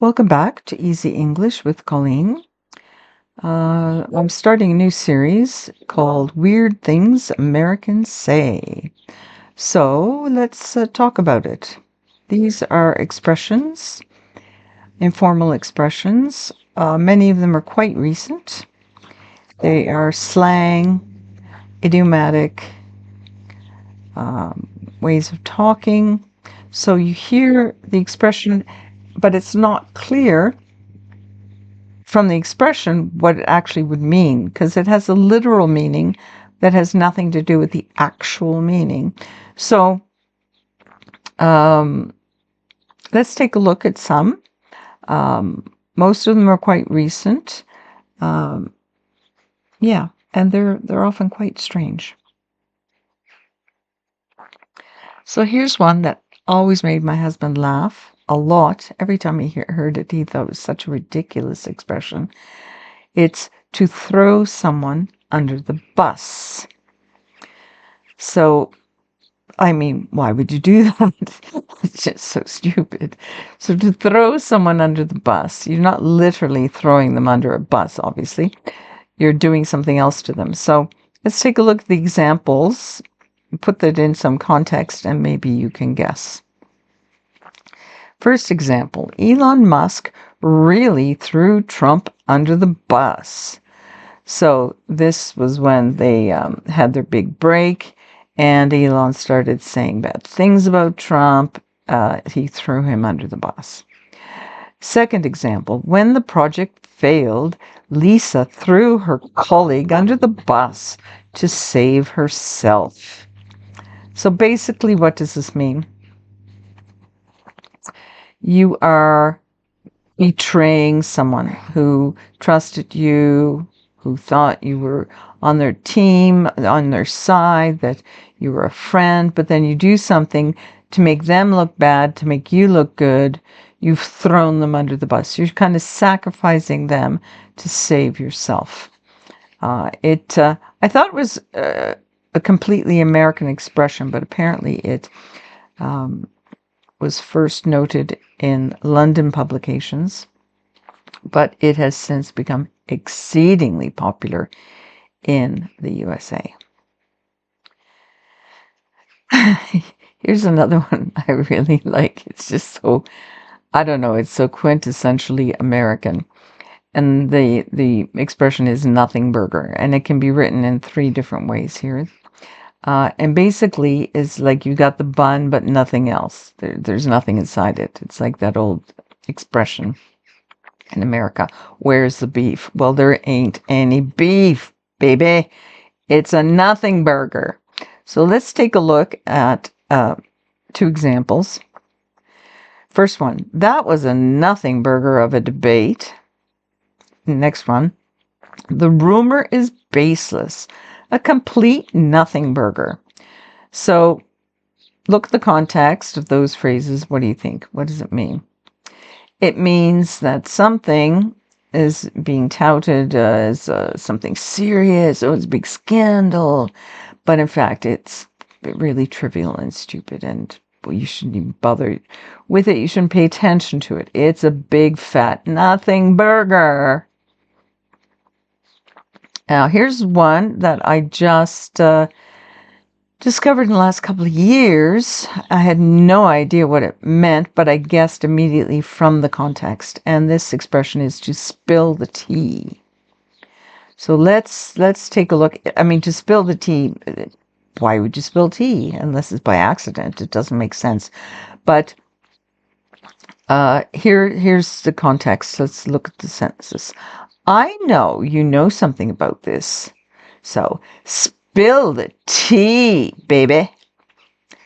Welcome back to Easy English with Colleen. I'm starting a new series called Weird Things Americans Say. So let's talk about it. These are expressions, informal expressions. Many of them are quite recent. They are slang, idiomatic ways of talking. So you hear the expression, but it's not clear from the expression what it actually would mean, because it has a literal meaning that has nothing to do with the actual meaning. So let's take a look at some. Most of them are quite recent. Yeah, and they're often quite strange. So here's one that always made my husband laugh a lot. Every time he heard it, he thought it was such a ridiculous expression. It's to throw someone under the bus. So, I mean, why would you do that? It's just so stupid. So to throw someone under the bus, you're not literally throwing them under a bus, obviously. You're doing something else to them. So let's take a look at the examples, put that in some context, and maybe you can guess. First example, Elon Musk really threw Trump under the bus. So this was when they had their big break, and Elon started saying bad things about Trump. He threw him under the bus. Second example, when the project failed, Lisa threw her colleague under the bus to save herself. So basically, what does this mean? You are betraying someone who trusted you, who thought you were on their team, on their side, that you were a friend, but then you do something to make them look bad, to make you look good. You've thrown them under the bus. You're kind of sacrificing them to save yourself. I thought it was a completely American expression, but apparently it was first noted in London publications, but it has since become exceedingly popular in the USA. Here's another one I really like. It's just so, I don't know, it's so quintessentially American. And the expression is nothing burger, and it can be written in 3 different ways here. And basically, it's like you got the bun, but nothing else. There's nothing inside it. It's like that old expression in America. Where's the beef? Well, there ain't any beef, baby. It's a nothing burger. So let's take a look at 2 examples. First one, that was a nothing burger of a debate. Next one, the rumor is baseless. A complete nothing burger. So look at the context of those phrases. What do you think? What does it mean? It means that something is being touted as something serious. Oh, it's a big scandal. But in fact, it's really trivial and stupid, and you shouldn't even bother with it. You shouldn't pay attention to it. It's a big, fat, nothing burger. Now, here's one that I just discovered in the last couple of years. I had no idea what it meant, but I guessed immediately from the context. And this expression is to spill the tea. So let's take a look. I mean, to spill the tea, why would you spill tea? Unless it's by accident. It doesn't make sense. But here's the context. Let's look at the sentences. I know you know something about this. So spill the tea, baby.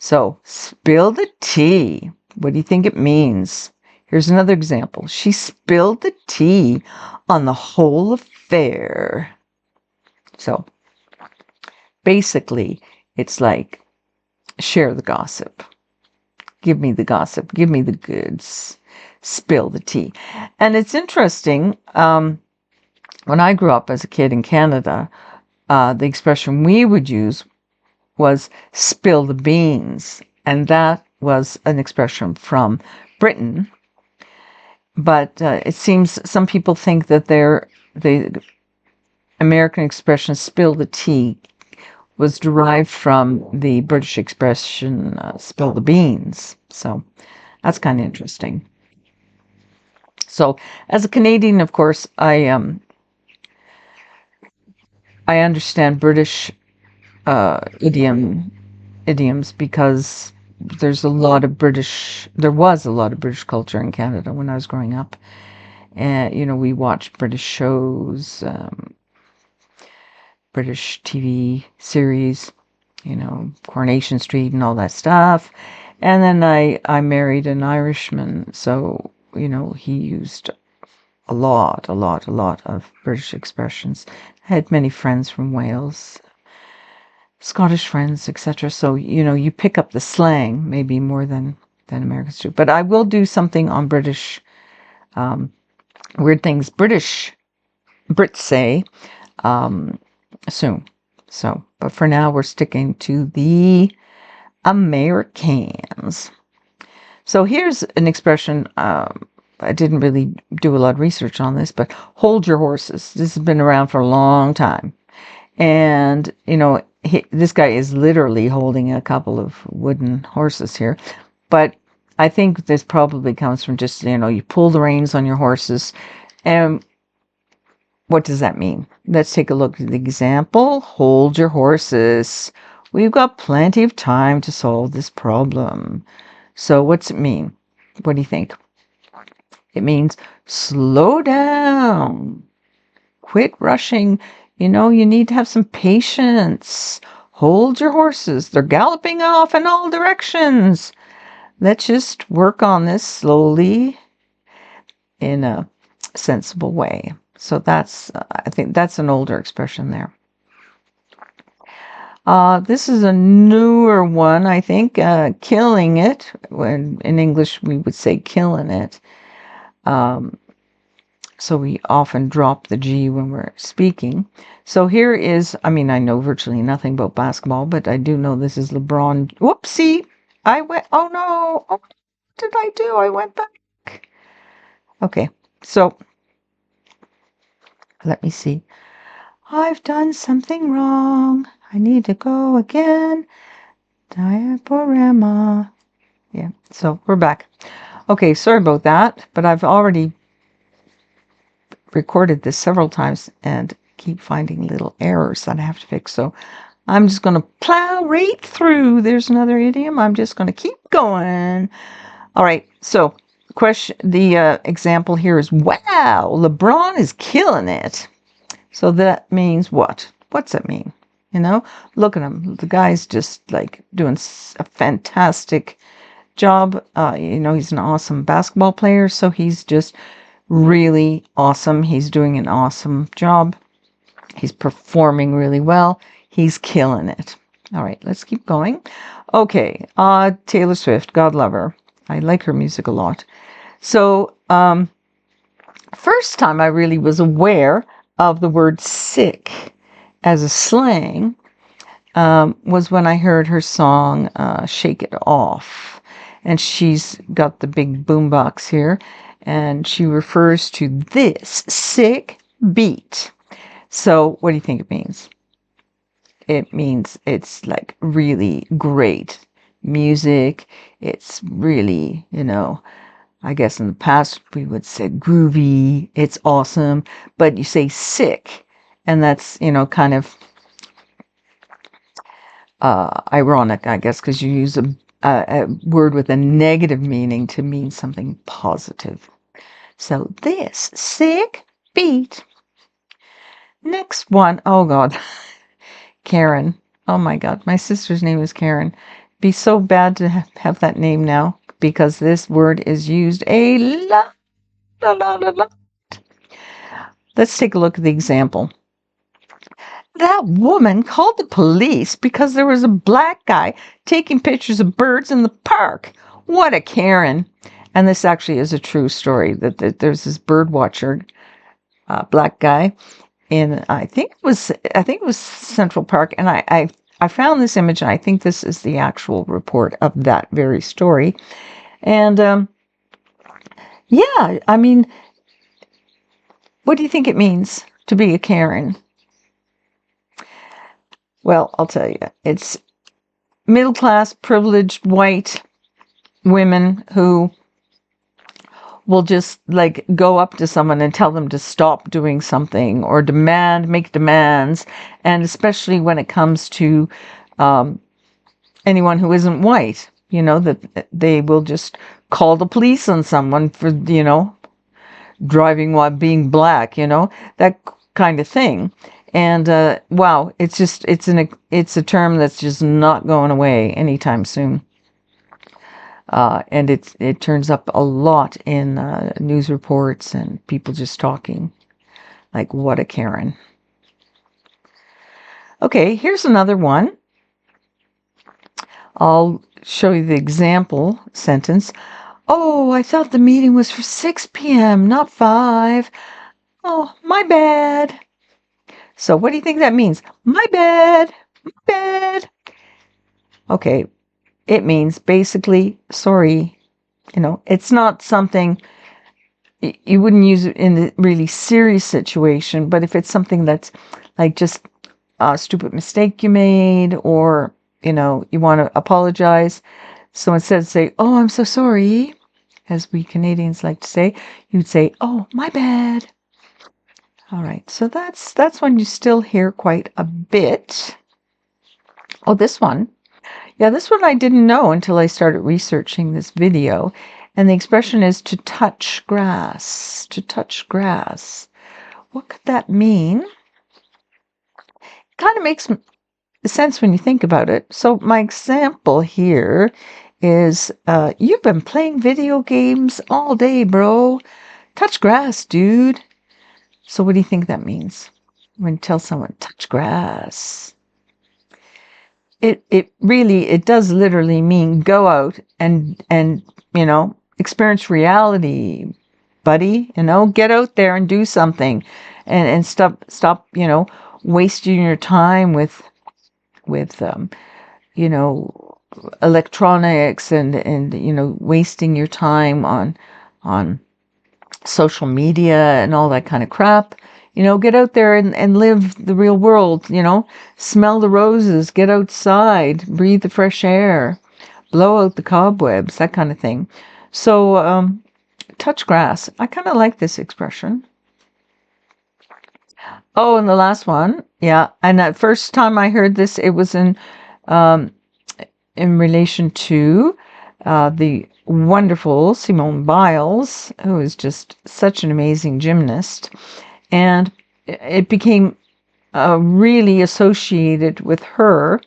So spill the tea. What do you think it means? Here's another example. She spilled the tea on the whole affair. So basically, it's like share the gossip. Give me the gossip. Give me the goods. Spill the tea. And it's interesting. When I grew up as a kid in Canada, the expression we would use was spill the beans. And that was an expression from Britain. but it seems some people think that the American expression "spill the tea" was derived from the British expression "spill the beans." So that's kind of interesting. So, as a Canadian, of course, I understand British idioms because there was a lot of British culture in Canada when I was growing up. And, we watched British shows, British TV series, Coronation Street and all that stuff. And then I married an Irishman, so, he used a lot of British expressions. I had many friends from Wales, Scottish friends, etc. So, you pick up the slang maybe more than Americans do. But I will do something on British weird things Brits say um, soon. So, but for now, we're sticking to the Americans. So here's an expression. I didn't really do a lot of research on this, but hold your horses. This has been around for a long time. And, this guy is literally holding a couple of wooden horses here. But I think this probably comes from just, you pull the reins on your horses. And what does that mean? Let's take a look at the example. Hold your horses. We've got plenty of time to solve this problem. So what's it mean? What do you think? It means slow down. Quit rushing. You need to have some patience. Hold your horses. They're galloping off in all directions. Let's just work on this slowly in a sensible way. So I think that's an older expression there. This is a newer one, I think. Killing it. When in English we would say killing it. So we often drop the G when we're speaking. So here is, I know virtually nothing about basketball, but I do know this is LeBron. Whoopsie! Oh no! Oh, what did I do? I went back. Okay, so let me see. I've done something wrong. I need to go again. Diaporama. Yeah, so we're back. Okay, sorry about that, but I've already recorded this several times and keep finding little errors that I have to fix. So I'm just going to plow right through. There's another idiom. I'm just going to keep going. All right, so the example here is, wow, LeBron is killing it. So that means what? What's it mean? Look at him. The guy's just like doing a fantastic job. He's an awesome basketball player, so he's just really awesome. He's doing an awesome job. He's performing really well. He's killing it. All right, let's keep going. Okay, Taylor Swift, God love her. I like her music a lot. So, first time I really was aware of the word sick as a slang was when I heard her song Shake It Off. And she's got the big boombox here, and she refers to this sick beat. So what do you think it means? It means it's like really great music. It's really, I guess in the past we would say groovy. It's awesome. But you say sick, and that's, kind of ironic, I guess, because you use a word with a negative meaning to mean something positive. So this sick beat. Next one, oh God, Karen. Oh my God, my sister's name is Karen. Be so bad to have that name now because this word is used a lot, a lot, a lot. Let's take a look at the example. That woman called the police because there was a black guy taking pictures of birds in the park. What a Karen. And this actually is a true story that there's this bird watcher, black guy, in I think it was Central Park, and I found this image, and I think this is the actual report of that very story. And Yeah, I mean, what do you think it means to be a Karen? Well, I'll tell you. It's middle class, privileged, white women who will just like go up to someone and tell them to stop doing something or make demands. And especially when it comes to um, anyone who isn't white, that they will just call the police on someone for, driving while being black, that kind of thing. And wow, it's a term that's just not going away anytime soon. And it turns up a lot in news reports and people just talking like, what a Karen. Okay, here's another one. I'll show you the example sentence. Oh, I thought the meeting was for 6 p.m., not 5. Oh, my bad. So what do you think that means? My bad. My bad. Okay, it means basically, sorry. It's not something you wouldn't use it in a really serious situation, but if it's something that's like just a stupid mistake you made, or you want to apologize, so instead of say, oh, I'm so sorry, as we Canadians like to say, you'd say, oh, my bad. All right, so that's one you still hear quite a bit. Oh, this one. Yeah, this one I didn't know until I started researching this video. And the expression is to touch grass. To touch grass. What could that mean? It kind of makes sense when you think about it. So my example here is, you've been playing video games all day, bro. Touch grass, dude. So what do you think that means when you tell someone, touch grass? It does literally mean go out and experience reality, buddy. Get out there and do something, and stop wasting your time with electronics, and wasting your time on social media and all that kind of crap. Get out there and live the real world, smell the roses, get outside, breathe the fresh air, blow out the cobwebs, that kind of thing. So, touch grass. I kind of like this expression. Oh, and the last one. Yeah. And the first time I heard this, it was um, in relation to the wonderful Simone Biles, who is just such an amazing gymnast. And it became really associated with her.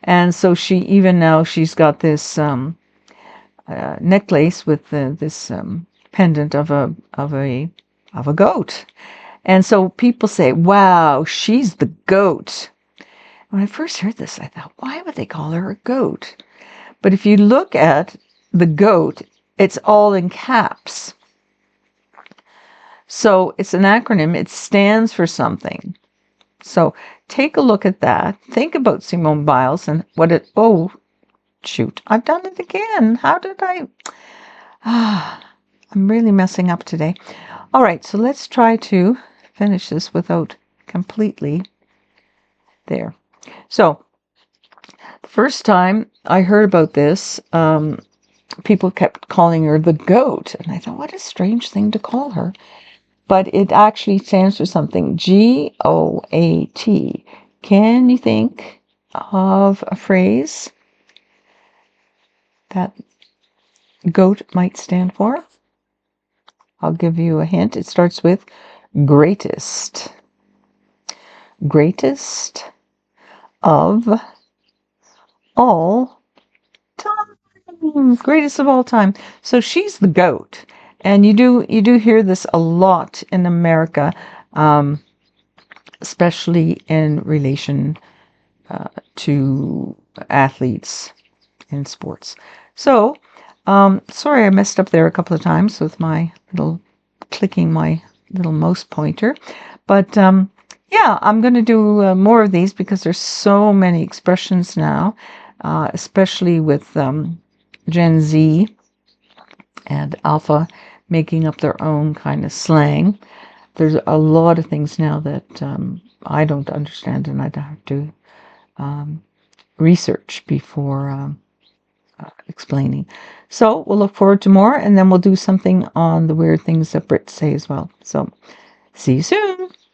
And so she's got this necklace with this pendant of a goat. And so people say, wow, she's the goat. When I first heard this, I thought, why would they call her a goat? But if you look at the goat, it's all in caps. So it's an acronym. It stands for something. So take a look at that. Think about Simone Biles and oh, shoot, I've done it again. How did I? I'm really messing up today. All right, so let's try to finish this without completely there. So the first time I heard about this, people kept calling her the goat. And I thought, what a strange thing to call her. But it actually stands for something. GOAT. Can you think of a phrase that GOAT might stand for? I'll give you a hint. It starts with greatest. Greatest of all time. Greatest of all time. So she's the GOAT. And you do hear this a lot in America, especially in relation to athletes in sports. So, sorry I messed up there a couple of times with my clicking my little mouse pointer. But yeah, I'm going to do more of these because there's so many expressions now, especially with Gen Z and Alpha making up their own kind of slang. There's a lot of things now that I don't understand, and I'd have to research before explaining. So we'll look forward to more, and then we'll do something on the weird things that Brits say as well. So see you soon.